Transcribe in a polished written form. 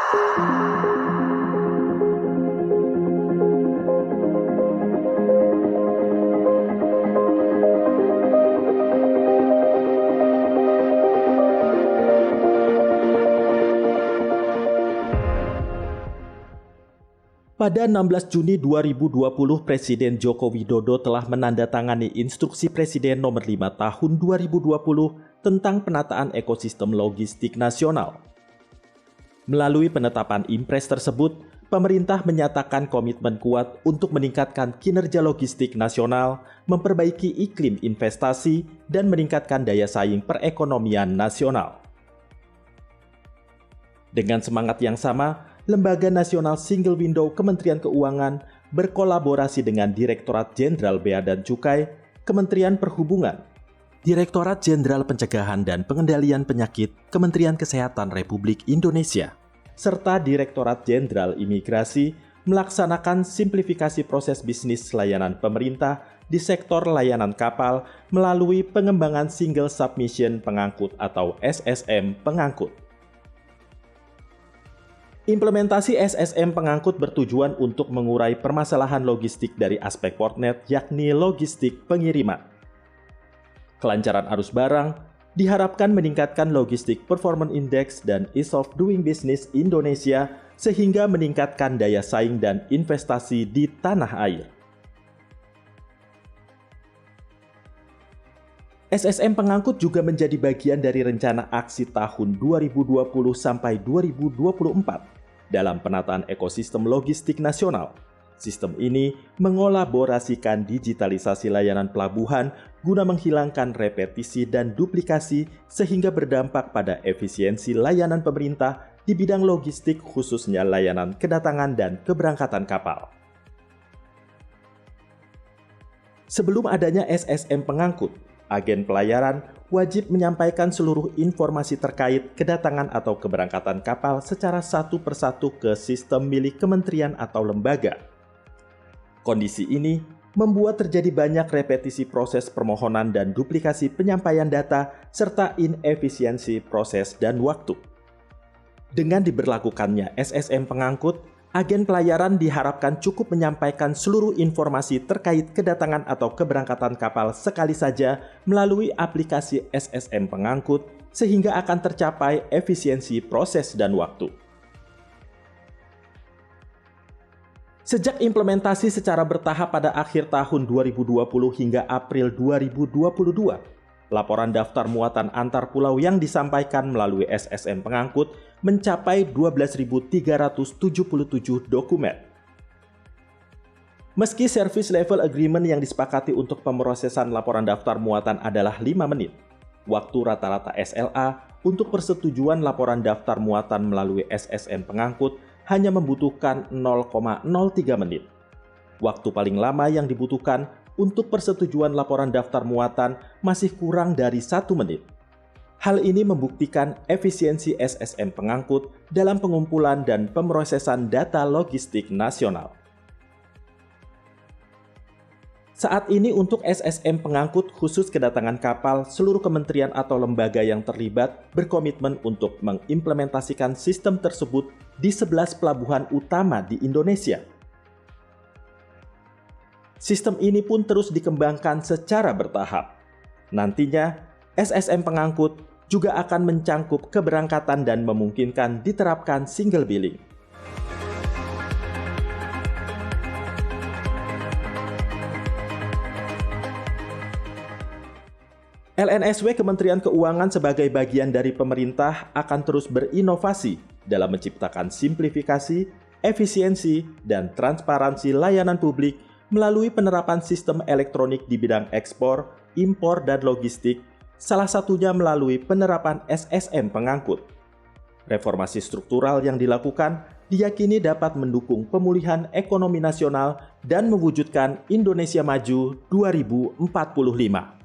Pada 16 Juni 2020, Presiden Joko Widodo telah menandatangani Instruksi Presiden Nomor 5 Tahun 2020 tentang penataan ekosistem logistik nasional. Melalui penetapan Impres tersebut, pemerintah menyatakan komitmen kuat untuk meningkatkan kinerja logistik nasional, memperbaiki iklim investasi, dan meningkatkan daya saing perekonomian nasional. Dengan semangat yang sama, Lembaga Nasional Single Window Kementerian Keuangan berkolaborasi dengan Direktorat Jenderal Bea dan Cukai, Kementerian Perhubungan, Direktorat Jenderal Pencegahan dan Pengendalian Penyakit Kementerian Kesehatan Republik Indonesia, serta Direktorat Jenderal Imigrasi melaksanakan simplifikasi proses bisnis layanan pemerintah di sektor layanan kapal melalui pengembangan Single Submission Pengangkut atau SSM Pengangkut. Implementasi SSM Pengangkut bertujuan untuk mengurai permasalahan logistik dari aspek Portnet, yakni logistik pengiriman. Kelancaran arus barang diharapkan meningkatkan logistik performance index dan ease of doing business Indonesia sehingga meningkatkan daya saing dan investasi di tanah air. SSM Pengangkut juga menjadi bagian dari rencana aksi tahun 2020 sampai 2024 dalam penataan ekosistem logistik nasional. Sistem ini mengolaborasikan digitalisasi layanan pelabuhan guna menghilangkan repetisi dan duplikasi sehingga berdampak pada efisiensi layanan pemerintah di bidang logistik khususnya layanan kedatangan dan keberangkatan kapal. Sebelum adanya SSM Pengangkut, agen pelayaran wajib menyampaikan seluruh informasi terkait kedatangan atau keberangkatan kapal secara satu persatu ke sistem milik kementerian atau lembaga. Kondisi ini membuat terjadi banyak repetisi proses permohonan dan duplikasi penyampaian data serta inefisiensi proses dan waktu. Dengan diberlakukannya SSM Pengangkut, agen pelayaran diharapkan cukup menyampaikan seluruh informasi terkait kedatangan atau keberangkatan kapal sekali saja melalui aplikasi SSM Pengangkut sehingga akan tercapai efisiensi proses dan waktu. Sejak implementasi secara bertahap pada akhir tahun 2020 hingga April 2022, laporan daftar muatan antar pulau yang disampaikan melalui SSM Pengangkut mencapai 12.377 dokumen. Meski Service Level Agreement yang disepakati untuk pemrosesan laporan daftar muatan adalah 5 menit, waktu rata-rata SLA untuk persetujuan laporan daftar muatan melalui SSM Pengangkut hanya membutuhkan 0,03 menit. Waktu paling lama yang dibutuhkan untuk persetujuan laporan daftar muatan masih kurang dari 1 menit. Hal ini membuktikan efisiensi SSM Pengangkut dalam pengumpulan dan pemrosesan data logistik nasional. Saat ini untuk SSM Pengangkut khusus kedatangan kapal, seluruh kementerian atau lembaga yang terlibat berkomitmen untuk mengimplementasikan sistem tersebut di 11 pelabuhan utama di Indonesia. Sistem ini pun terus dikembangkan secara bertahap. Nantinya, SSM Pengangkut juga akan mencangkup keberangkatan dan memungkinkan diterapkan single billing. LNSW Kementerian Keuangan sebagai bagian dari pemerintah akan terus berinovasi dalam menciptakan simplifikasi, efisiensi, dan transparansi layanan publik melalui penerapan sistem elektronik di bidang ekspor, impor, dan logistik, salah satunya melalui penerapan SSM Pengangkut. Reformasi struktural yang dilakukan diyakini dapat mendukung pemulihan ekonomi nasional dan mewujudkan Indonesia Maju 2045.